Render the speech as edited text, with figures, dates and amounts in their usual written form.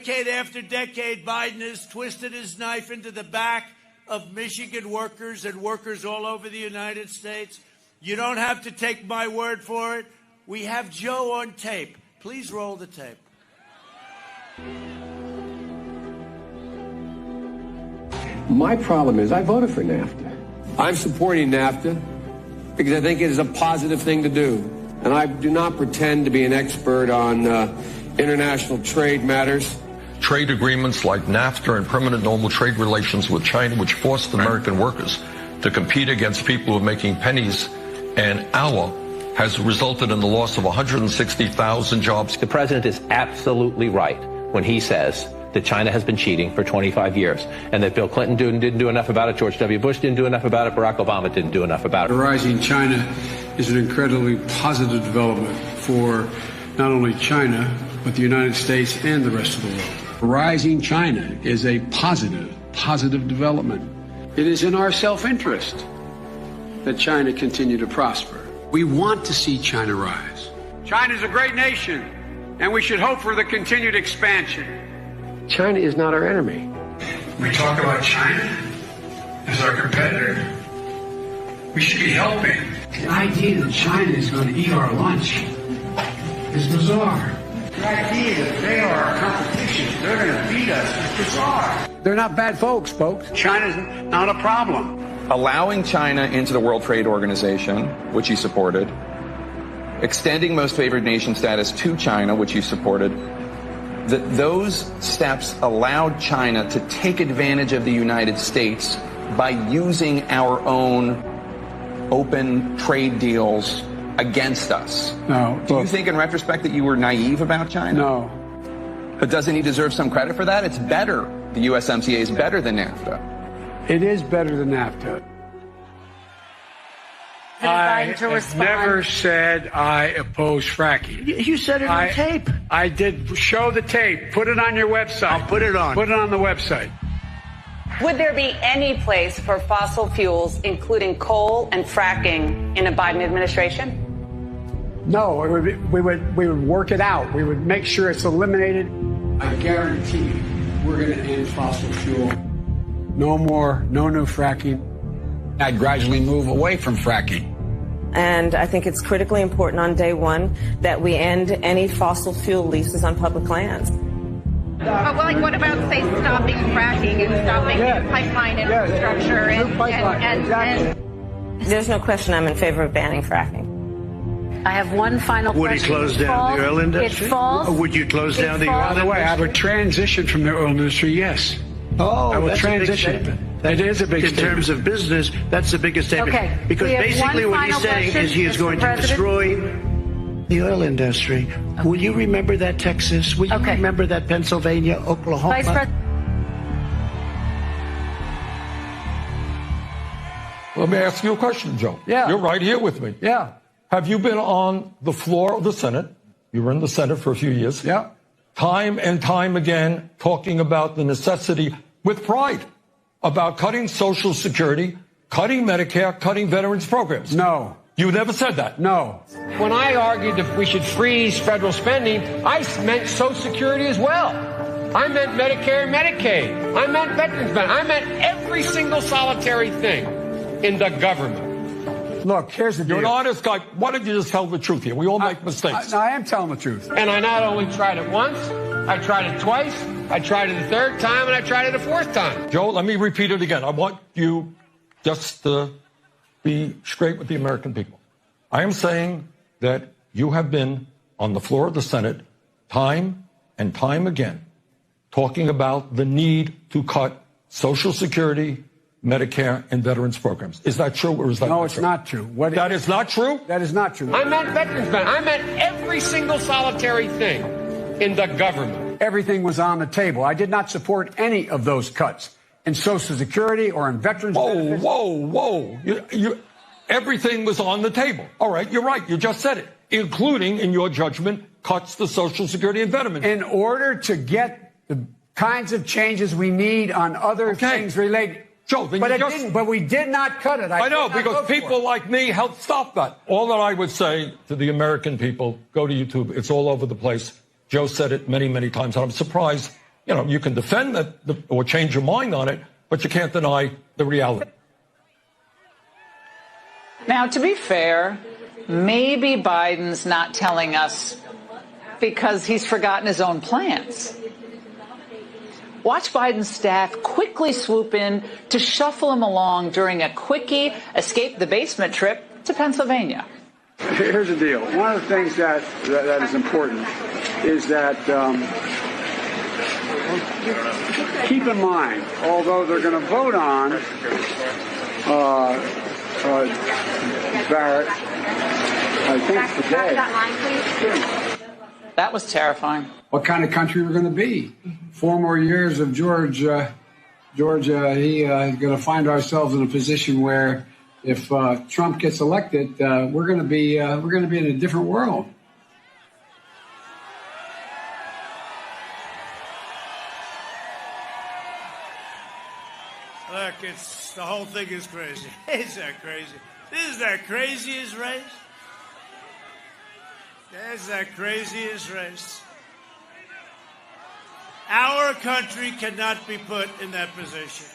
Decade after decade, Biden has twisted his knife into the back of Michigan workers and workers all over the United States. You don't have to take my word for it. We have Joe on tape. Please roll the tape. My problem is I voted for NAFTA. I'm supporting NAFTA because I think it is a positive thing to do. And I do not pretend to be an expert on international trade matters. Trade agreements like NAFTA and permanent normal trade relations with China, which forced American workers to compete against people who are making pennies an hour, has resulted in the loss of 160,000 jobs. The president is absolutely right when he says that China has been cheating for 25 years and that Bill Clinton didn't do enough about it, George W. Bush didn't do enough about it, Barack Obama didn't do enough about it. Rising China is an incredibly positive development for not only China, but the United States and the rest of the world. Rising China is a positive development. It is in our self-interest that China continue to prosper. We want to see China rise. China is a great nation, and we should hope for the continued expansion. China is not our enemy. We talk about China as our competitor. We should be helping. The idea that China is going to eat our lunch is bizarre. The idea that they are our competition, they're going to beat us, is bizarre. They're not bad folks. China's not a problem. Allowing China into the World Trade Organization, which he supported, extending most favored nation status to China, which he supported, those steps allowed China to take advantage of the United States by using our own open trade deals against us. No. Do you think in retrospect that you were naive about China? No. But doesn't he deserve some credit for that? It's better. The USMCA is better than NAFTA. It is better than NAFTA. I have never said I oppose fracking. You said it on tape. I did. Show the tape. Put it on your website. I'll put it on. Put it on the website. Would there be any place for fossil fuels, including coal and fracking, in a Biden administration? No, we would work it out. We would make sure it's eliminated. I guarantee you, we're going to end fossil fuel. No more, no new fracking. I'd gradually move away from fracking. And I think it's critically important on day one that we end any fossil fuel leases on public lands. Well, like, what about, say, stopping fracking and stopping pipeline infrastructure and There's no question I'm in favor of banning fracking. I have one final question. Would he close down the oil industry? It falls. Or would you close down the oil industry? By the way, I would transition from the oil industry, yes. Oh, I will that's transition. A big statement. That is a big statement. In terms of business, that's the biggest statement. Okay. Because basically what he's saying is he is going to destroy the oil industry. Okay. Will you remember that, Texas? Will you remember that, Pennsylvania, Oklahoma? Vice President. Let me ask you a question, Joe. Yeah. You're right here with me. Yeah. Have you been on the floor of the Senate? You were in the Senate for a few years. Yeah. Time and time again talking about the necessity, with pride, about cutting Social Security, cutting Medicare, cutting veterans programs. No. You never said that. No. When I argued that we should freeze federal spending, I meant Social Security as well. I meant Medicare and Medicaid. I meant veterans benefits. I meant every single solitary thing in the government. Look, here's the deal. You're an honest guy. Why don't you just tell the truth here? We all make mistakes. I am telling the truth. And I not only tried it once, I tried it twice, I tried it a third time, and I tried it a fourth time. Joe, let me repeat it again. I want you just to be straight with the American people. I am saying that you have been on the floor of the Senate time and time again talking about the need to cut Social Security, Medicare, and veterans programs. Is that true, or is that no, not it's true? not true. That is not true? That is not true. I meant veterans benefits. I meant every single solitary thing in the government. Everything was on the table. I did not support any of those cuts in Social Security or in veterans benefits. Whoa. Everything was on the table. All right, you're right. You just said it, including, in your judgment, cuts to Social Security and veterans. In order to get the kinds of changes we need on other things related. Joe, then but we did not cut it. I know, because people like me helped stop that. All that I would say to the American people, go to YouTube. It's all over the place. Joe said it many, many times. And I'm surprised you can defend that or change your mind on it, but you can't deny the reality. Now, to be fair, maybe Biden's not telling us because he's forgotten his own plans. Watch Biden's staff quickly swoop in to shuffle him along during a quickie escape the basement trip to Pennsylvania. Here's the deal. One of the things that is important is that keep in mind, although they're going to vote on Barrett, I think today. That was terrifying. What kind of country we're going to be? 4 more years of Georgia, he's going to find ourselves in a position where if Trump gets elected, we're going to be in a different world. Look, the whole thing is crazy. Is that crazy? This is the craziest race. That's the craziest race. Our country cannot be put in that position.